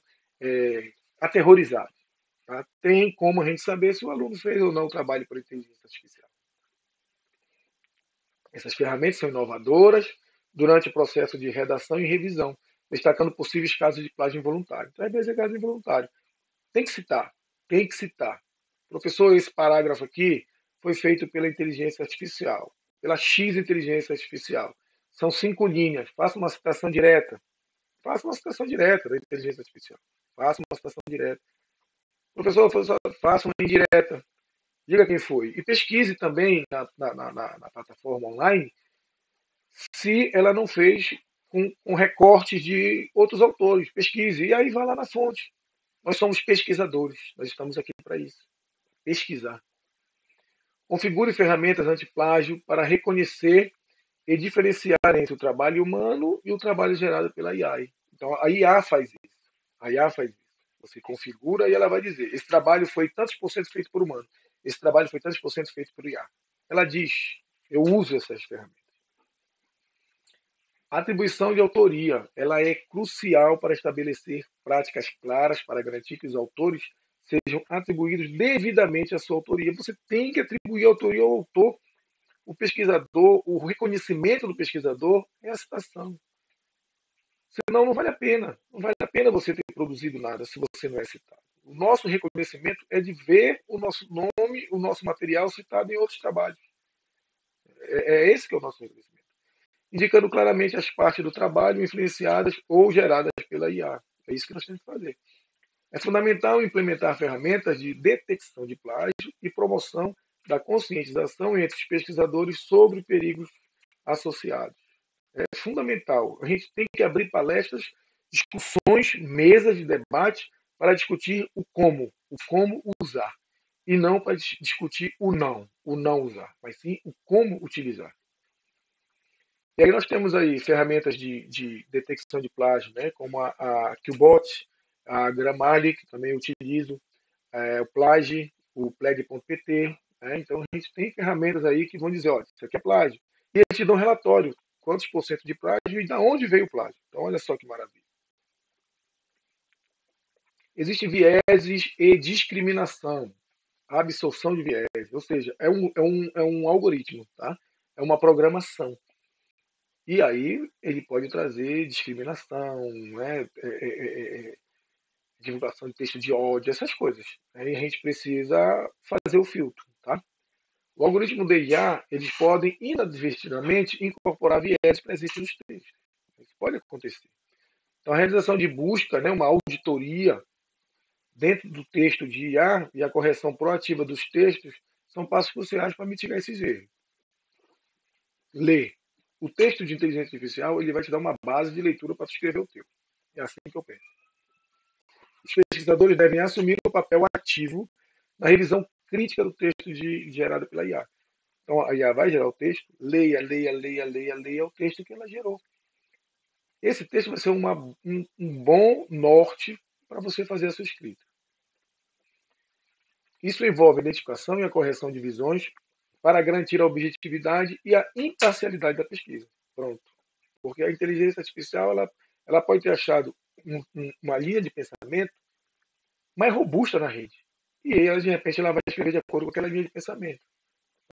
aterrorizados. Tá? Tem como a gente saber se o aluno fez ou não o trabalho por inteligência artificial. Essas ferramentas são inovadoras durante o processo de redação e revisão, destacando possíveis casos de plágio involuntário. Então, às vezes é caso involuntário. Tem que citar, tem que citar. Professor, esse parágrafo aqui foi feito pela inteligência artificial, pela X inteligência artificial. São 5 linhas. Faça uma citação direta. Faça uma citação direta da inteligência artificial. Faça uma citação direta. Professor, faça uma indireta. Diga quem foi. E pesquise também na plataforma online se ela não fez com recortes de outros autores. Pesquise. E aí vá lá na fonte. Nós somos pesquisadores. Nós estamos aqui para isso. Pesquisar. Configure ferramentas antiplágio para reconhecer e diferenciar entre o trabalho humano e o trabalho gerado pela IA. Então, a IA faz isso. A IA faz isso. Você configura e ela vai dizer: esse trabalho foi tantos por cento feito por humano, esse trabalho foi tantos por cento feito por IA. Ela diz: eu uso essas ferramentas. A atribuição de autoria, ela é crucial para estabelecer práticas claras para garantir que os autores sejam atribuídos devidamente à sua autoria. Você tem que atribuir a autoria ao autor. O pesquisador, o reconhecimento do pesquisador é a citação. Senão não vale a pena. Não vale a pena você ter produzido nada se você não é citado. O nosso reconhecimento é de ver o nosso nome, o nosso material citado em outros trabalhos. É esse que é o nosso reconhecimento. Indicando claramente as partes do trabalho influenciadas ou geradas pela IA. É isso que nós temos que fazer. É fundamental implementar ferramentas de detecção de plágio e promoção da conscientização entre os pesquisadores sobre perigos associados. É fundamental. A gente tem que abrir palestras, discussões, mesas de debate para discutir o como usar. E não para discutir o não usar, mas sim o como utilizar. E aí nós temos aí ferramentas de detecção de plágio, né, como a Qbot, a Grammarly, que também utilizo, o Plage, o Plag.pt. Né, então a gente tem ferramentas aí que vão dizer, olha, isso aqui é plágio. E eles te dão um relatório, quantos por cento de plágio e de onde veio o plágio. Então olha só que maravilha. Existem vieses e discriminação, a absorção de viés, ou seja, é um algoritmo, tá? É uma programação. E aí ele pode trazer discriminação, né? Divulgação de texto de ódio, essas coisas. Aí a gente precisa fazer o filtro, tá? O algoritmo de IA, eles podem inadvertidamente incorporar viés presentes nos textos. Isso pode acontecer. Então a realização de busca, né, uma auditoria dentro do texto de IA e a correção proativa dos textos são passos cruciais para mitigar esses erros. Ler. O texto de inteligência artificial ele vai te dar uma base de leitura para escrever o teu. É assim que eu penso. Os pesquisadores devem assumir o papel ativo na revisão crítica do texto gerado pela IA. Então, a IA vai gerar o texto, leia o texto que ela gerou. Esse texto vai ser um bom norte para você fazer a sua escrita. Isso envolve a identificação e a correção de visões para garantir a objetividade e a imparcialidade da pesquisa. Pronto. Porque a inteligência artificial ela pode ter achado uma linha de pensamento mais robusta na rede. e ela, de repente, ela vai escrever de acordo com aquela linha de pensamento.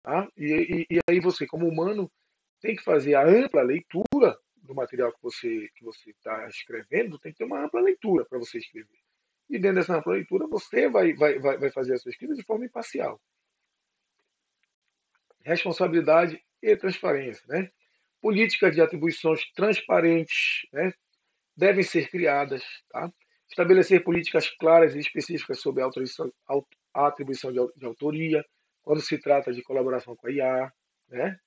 Tá? E aí você, como humano, tem que fazer a ampla leitura do material que você está escrevendo, tem que ter uma ampla leitura para você escrever. E dentro dessa ampla leitura, você vai fazer a sua escrita de forma imparcial. Responsabilidade e transparência. Né? Políticas de atribuições transparentes, né, devem ser criadas. Tá? Estabelecer políticas claras e específicas sobre a atribuição de autoria, quando se trata de colaboração com a IA. Né?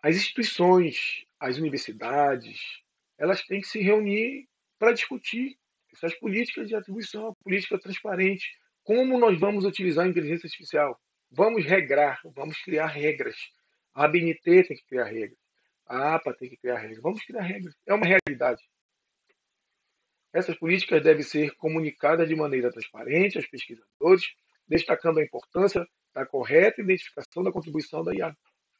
As instituições, as universidades, elas têm que se reunir para discutir essas políticas de atribuição, a política transparente, como nós vamos utilizar a inteligência artificial. Vamos regrar, vamos criar regras. A ABNT tem que criar regras. A APA tem que criar regras. Vamos criar regras. É uma realidade. Essas políticas devem ser comunicadas de maneira transparente aos pesquisadores, destacando a importância da correta identificação da contribuição da IA.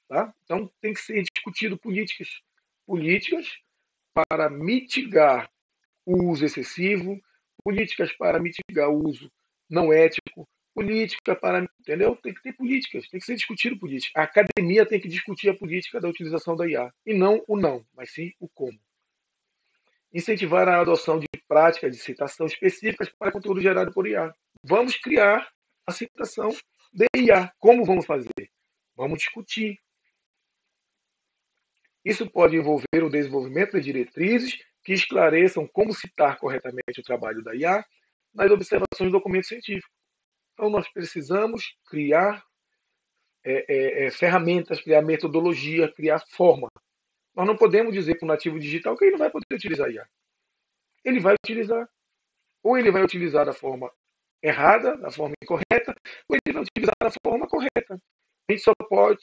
Tá? Então, tem que ser discutido políticas para mitigar o uso excessivo, políticas para mitigar o uso não ético, política para. Entendeu? Tem que ter políticas, tem que ser discutido política. A academia tem que discutir a política da utilização da IA. E não o não, mas sim o como. Incentivar a adoção de práticas de citação específicas para conteúdo gerado por IA. Vamos criar a citação de IA. Como vamos fazer? Vamos discutir. Isso pode envolver o desenvolvimento de diretrizes que esclareçam como citar corretamente o trabalho da IA nas observações do documento científico. Então, nós precisamos criar ferramentas, criar metodologia, criar forma. Nós não podemos dizer para o nativo digital que ele não vai poder utilizar a IA. Ele vai utilizar. Ou ele vai utilizar da forma errada, da forma incorreta, ou ele vai utilizar da forma correta. A gente só pode,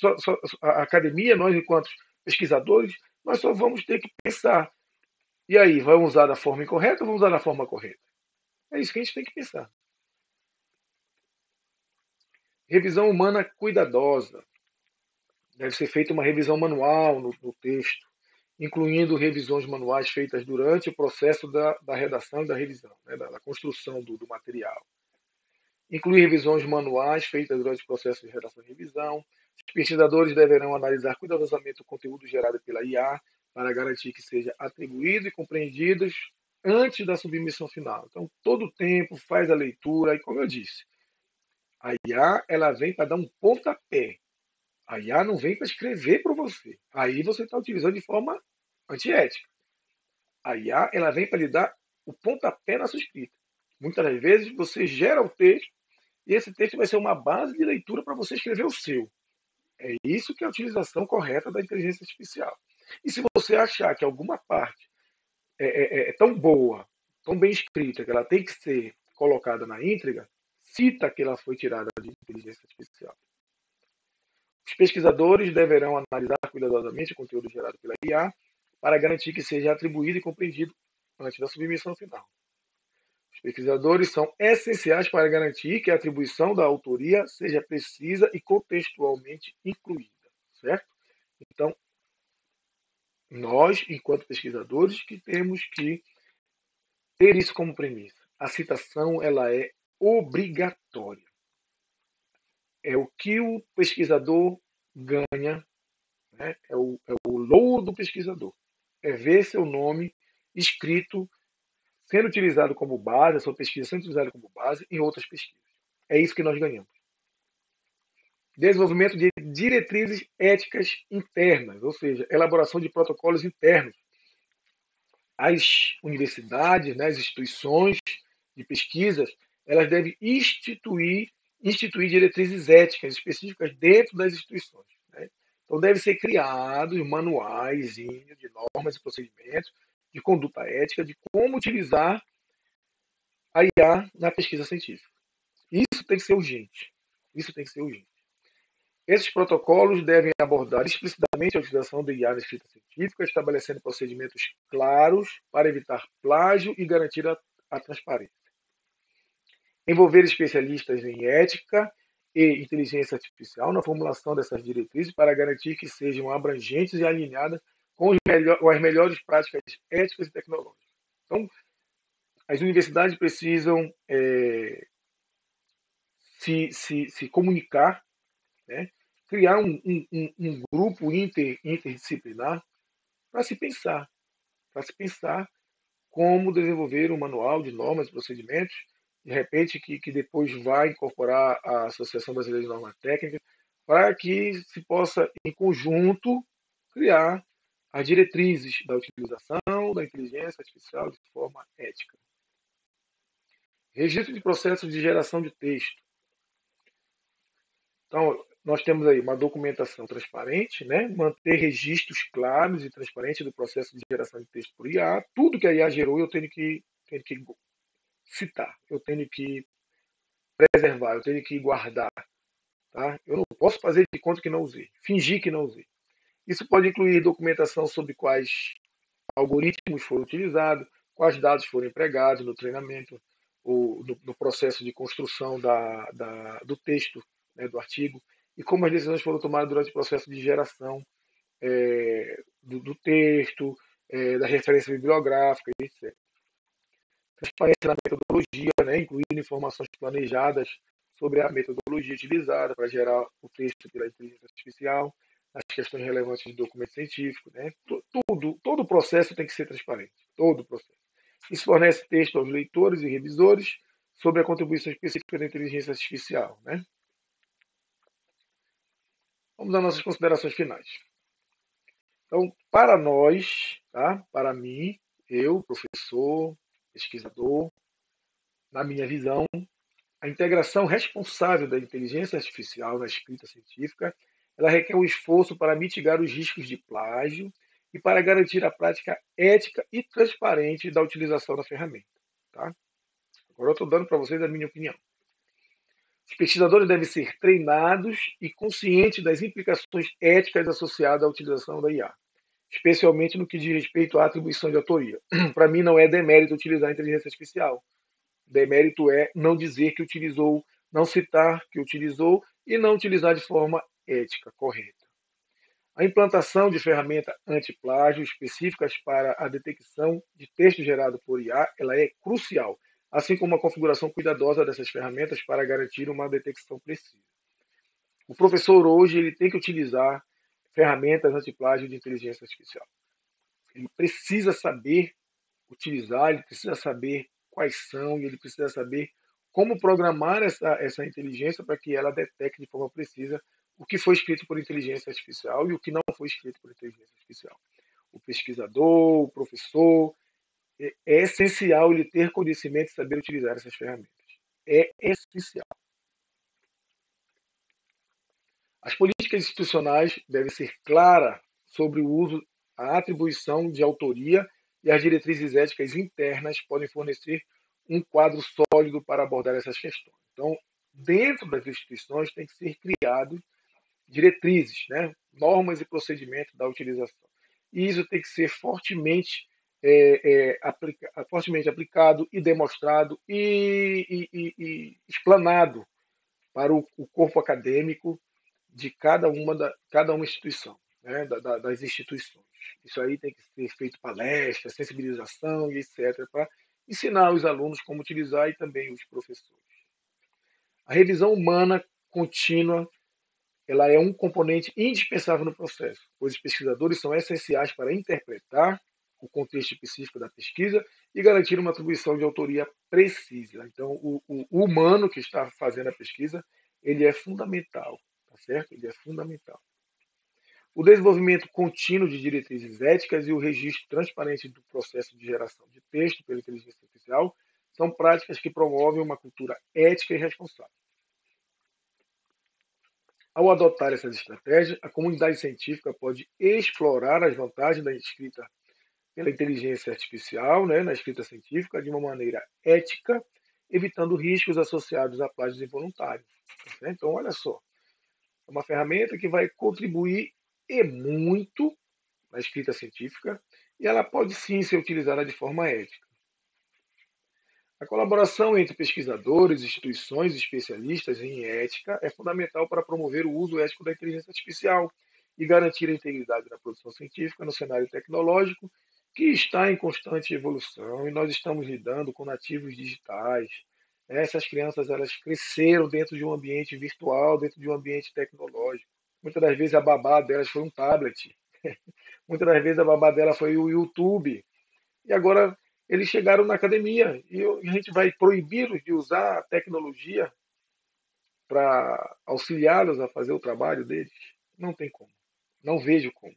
a academia, nós enquanto pesquisadores, nós só vamos ter que pensar. E aí, vamos usar da forma incorreta ou vamos usar da forma correta? É isso que a gente tem que pensar. Revisão humana cuidadosa. Deve ser feita uma revisão manual no texto, incluindo revisões manuais feitas durante o processo da redação e da revisão, né, da construção do material. Incluir revisões manuais feitas durante o processo de redação e revisão. Os pesquisadores deverão analisar cuidadosamente o conteúdo gerado pela IA para garantir que seja atribuído e compreendido antes da submissão final. Então, todo o tempo faz a leitura e, como eu disse, a IA ela vem para dar um pontapé. A IA não vem para escrever para você. Aí você está utilizando de forma antiética. A IA ela vem para lhe dar o pontapé na sua escrita. Muitas das vezes você gera o texto e esse texto vai ser uma base de leitura para você escrever o seu. É isso que é a utilização correta da inteligência artificial. E se você achar que alguma parte é tão boa, tão bem escrita, que ela tem que ser colocada na íntegra, cita que ela foi tirada de inteligência artificial. Os pesquisadores deverão analisar cuidadosamente o conteúdo gerado pela IA para garantir que seja atribuído e compreendido antes da submissão final. Os pesquisadores são essenciais para garantir que a atribuição da autoria seja precisa e contextualmente incluída, certo? Então, nós, enquanto pesquisadores, que temos que ter isso como premissa. A citação ela é obrigatória. É o que o pesquisador ganha, né? É o louro do pesquisador. É ver seu nome escrito sendo utilizado como base, a sua pesquisa sendo utilizada como base em outras pesquisas. É isso que nós ganhamos. Desenvolvimento de diretrizes éticas internas, ou seja, elaboração de protocolos internos. As universidades, né, as instituições de pesquisas, elas devem instituir diretrizes éticas específicas dentro das instituições. Né? Então, devem ser criados manuais de normas e procedimentos de conduta ética, de como utilizar a IA na pesquisa científica. Isso tem que ser urgente. Isso tem que ser urgente. Esses protocolos devem abordar explicitamente a utilização do IA na escrita científica, estabelecendo procedimentos claros para evitar plágio e garantir a transparência. Envolver especialistas em ética e inteligência artificial na formulação dessas diretrizes para garantir que sejam abrangentes e alinhadas com as melhores práticas éticas e tecnológicas. Então, as universidades precisam se comunicar, né? Criar um grupo interdisciplinar para se pensar, como desenvolver um manual de normas e procedimentos, de repente que depois vai incorporar a Associação Brasileira de Norma Técnica, para que se possa, em conjunto, criar as diretrizes da utilização da inteligência artificial de forma ética. Registro de processos de geração de texto. Então, nós temos aí uma documentação transparente, né? Manter registros claros e transparentes do processo de geração de texto por IA. Tudo que a IA gerou, eu tenho que citar, eu tenho que preservar, eu tenho que guardar. Tá? Eu não posso fazer de conta que não usei, fingir que não usei. Isso pode incluir documentação sobre quais algoritmos foram utilizados, quais dados foram empregados no treinamento, ou no processo de construção do texto, né, do artigo, e como as decisões foram tomadas durante o processo de geração do texto, da referência bibliográfica, etc. Transparência na metodologia, né, incluindo informações planejadas sobre a metodologia utilizada para gerar o texto pela inteligência artificial, as questões relevantes de documento científico, né? Todo o processo tem que ser transparente, todo o processo. Isso fornece texto aos leitores e revisores sobre a contribuição específica da inteligência artificial, né? Vamos às nossas considerações finais. Então, para nós, tá? Para mim, eu, professor, pesquisador, na minha visão, a integração responsável da inteligência artificial na escrita científica, ela requer um esforço para mitigar os riscos de plágio e para garantir a prática ética e transparente da utilização da ferramenta. Tá? Agora eu estou dando para vocês a minha opinião. Os pesquisadores devem ser treinados e conscientes das implicações éticas associadas à utilização da IA, especialmente no que diz respeito à atribuição de autoria. Para mim, não é demérito utilizar a inteligência artificial. Demérito é não dizer que utilizou, não citar que utilizou e não utilizar de forma ética, correta. A implantação de ferramentas anti-plágio específicas para a detecção de texto gerado por IA, ela é crucial, assim como a configuração cuidadosa dessas ferramentas para garantir uma detecção precisa. O professor hoje ele tem que utilizar ferramentas anti-plágio de inteligência artificial. Ele precisa saber utilizar, ele precisa saber quais são e ele precisa saber como programar essa inteligência para que ela detecte de forma precisa o que foi escrito por inteligência artificial e o que não foi escrito por inteligência artificial. O pesquisador, o professor, é essencial ele ter conhecimento e saber utilizar essas ferramentas. É essencial. As políticas institucionais devem ser claras sobre o uso, a atribuição de autoria e as diretrizes éticas internas podem fornecer um quadro sólido para abordar essas questões. Então, dentro das instituições tem que ser criado diretrizes, né, normas e procedimentos da utilização. E isso tem que ser fortemente aplicado e demonstrado e explanado para o corpo acadêmico de cada uma instituição, né, das instituições. Isso aí tem que ser feito palestra, sensibilização e etc., para ensinar os alunos como utilizar e também os professores. A revisão humana contínua ela é um componente indispensável no processo, pois os pesquisadores são essenciais para interpretar o contexto específico da pesquisa e garantir uma atribuição de autoria precisa. Então, o humano que está fazendo a pesquisa, ele é fundamental, tá certo? Ele é fundamental. O desenvolvimento contínuo de diretrizes éticas e o registro transparente do processo de geração de texto pela inteligência artificial são práticas que promovem uma cultura ética e responsável. Ao adotar essas estratégias, a comunidade científica pode explorar as vantagens da escrita pela inteligência artificial, né, na escrita científica, de uma maneira ética, evitando riscos associados a plágios involuntários. Então, olha só, é uma ferramenta que vai contribuir e muito na escrita científica e ela pode sim ser utilizada de forma ética. A colaboração entre pesquisadores, instituições e especialistas em ética é fundamental para promover o uso ético da inteligência artificial e garantir a integridade da produção científica no cenário tecnológico que está em constante evolução e nós estamos lidando com nativos digitais, Essas crianças elas cresceram dentro de um ambiente virtual, dentro de um ambiente tecnológico. Muitas das vezes a babá delas foi um tablet, muitas das vezes a babá dela foi o YouTube. E agora eles chegaram na academia e a gente vai proibi-los de usar a tecnologia para auxiliá-los a fazer o trabalho deles? Não tem como. Não vejo como.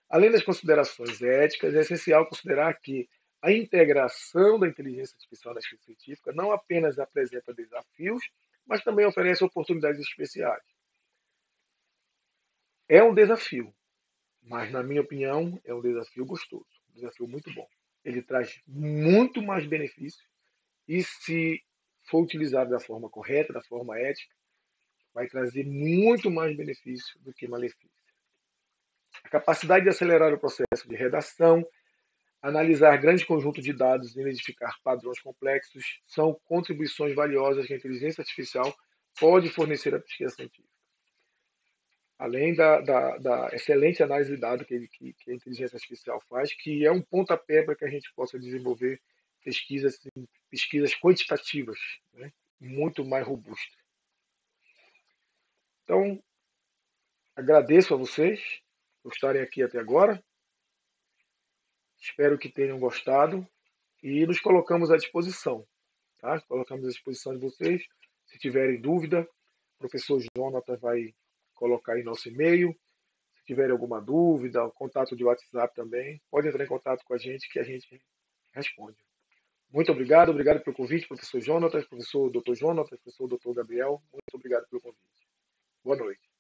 Além das considerações éticas, é essencial considerar que a integração da inteligência artificial na escrita científica não apenas apresenta desafios, mas também oferece oportunidades especiais. É um desafio, mas, na minha opinião, é um desafio gostoso, um desafio muito bom. Ele traz muito mais benefícios e, se for utilizado da forma correta, da forma ética, vai trazer muito mais benefício do que malefício. A capacidade de acelerar o processo de redação, analisar grandes conjuntos de dados e identificar padrões complexos são contribuições valiosas que a inteligência artificial pode fornecer à pesquisa científica. Além da excelente análise de dados que a inteligência artificial faz, que é um pontapé para que a gente possa desenvolver pesquisas quantitativas, né, muito mais robustas. Então, agradeço a vocês por estarem aqui até agora. Espero que tenham gostado e nos colocamos à disposição. Tá? Colocamos à disposição de vocês. Se tiverem dúvida, o professor Jonathan vai colocar aí nosso e-mail. Se tiverem alguma dúvida, contato de WhatsApp também, pode entrar em contato com a gente que a gente responde. Muito obrigado, obrigado pelo convite, professor Jonathan, professor Dr. Jonathan, professor Dr. Gabriel. Muito obrigado pelo convite. Boa noite.